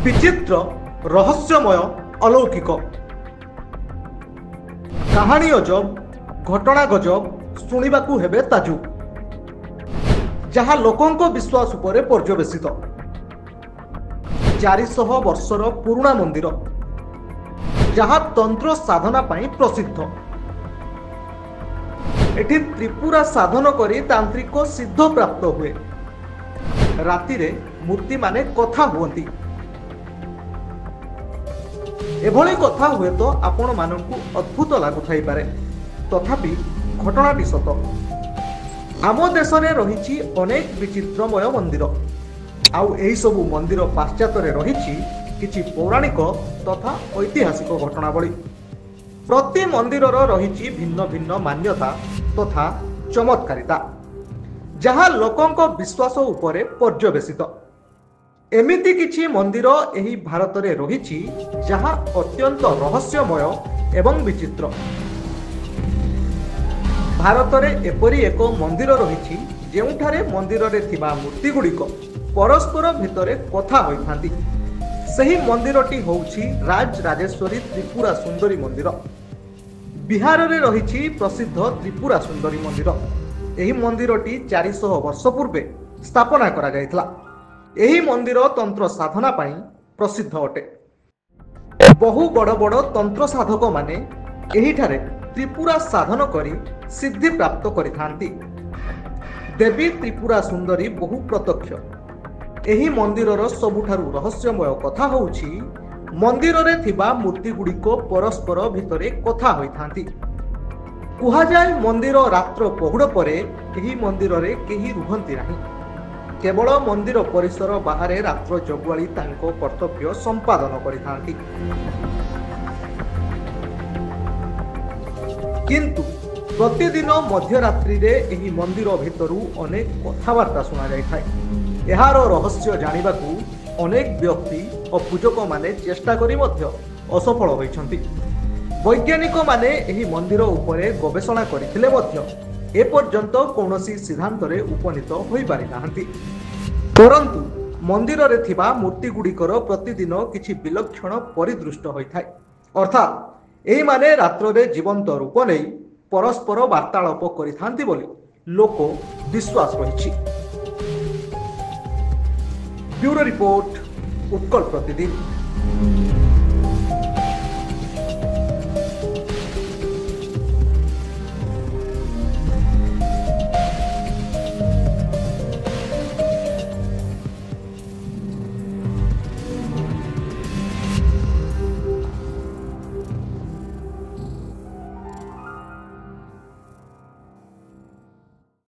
विचित्र रहस्यमय अलौकिक कहानी अजब घटना गजब शुणिबाकू हेबे ताजुब जहाँ लोकंको विश्वास उपरे पर्यवेसित 400 वर्षर पुराणा मंदिर जहाँ तंत्र साधना पाई प्रसिद्ध। एठी त्रिपुरा साधन करी तांत्रिक सिद्ध प्राप्त हुए। राति रे मूर्ति माने कथा हुअंती। एभली कथा हुए तो आपण मानकू अद्भुत लागुथाई पारे, तथापि घटनाटी सत। आम देश में रही अनेक विचित्रमय मंदिर आउ एही सबु मंदिर पाश्चात्य रही किछि पौराणिक तथा ऐतिहासिक घटनावली। प्रति मंदिर रही भिन्न भिन्न मान्यता तथा चमत्कारिता जहाँ लोकंक विश्वास उपरे पर्यवेसित। एमिति किछि मंदिर एही भारत रे रही जहाँ अत्यंत रहस्यमय एवं विचित्र। भारत रे एपरी एक मंदिर रही जेउठारे मंदिर रे थिबा मूर्ति गुड़िक परस्पर भितरे कथा होइथांती। सही मंदिरटी होउछि राज राजेश्वरी त्रिपुरा सुंदरी मंदिर। बिहार रे रही प्रसिद्ध त्रिपुरा सुंदरी मंदिर। एही मंदिरटी 400 वर्ष पूर्वे स्थापना करा जायतला। एही मंदिर तंत्र साधना पाई प्रसिद्ध अटे। बहु बड़ बड़ तंत्र साधक माने एहीठारे त्रिपुरा साधन करी सिद्धि प्राप्त करिथांती। देवी त्रिपुरा सुंदरी बहु प्रत्यक्ष। एही मंदिरर सबुठारु रहस्यमय कथा होउछि मंदिर रे थिबा मूर्ति गुड़िक परस्पर भितरे कथा होइथांती। कुहा जाय मंदिर रात्र पहुड़ परे एही मंदिर रे केही रुहंती नाही। केवल मंदिर परिसर बाहरे रात्र जगुआली तांको कर्तव्य संपादन करिथांती। किंतु प्रतिदिन मध्यरात्रि रे एही मंदिर भितरु अनेक कथावार्ता सुना जाय थाए। एहार रहस्य जानिबाकू अनेक व्यक्ति और पूजक माने चेष्टा करी मध्य असफल होइछंती। वैज्ञानिक माने एही मंदिर उपरे गवेषणा करिथिले मध्य ए पर्यंत कौनसी सिद्धांत रे उपनीत होई पारि नाहंती। परंतु मंदिर रे थिबा मूर्ति गुड़िकर प्रतिदिन किछि विलक्षण परिदृष्ट होइथाय। अर्थात एही माने रात्र रे जीवंत रूप नै परस्पर वार्तालाप करिथांती बोली लोक विश्वास रहिछि। ब्यूरो रिपोर्ट उत्कल प्रतिदिन।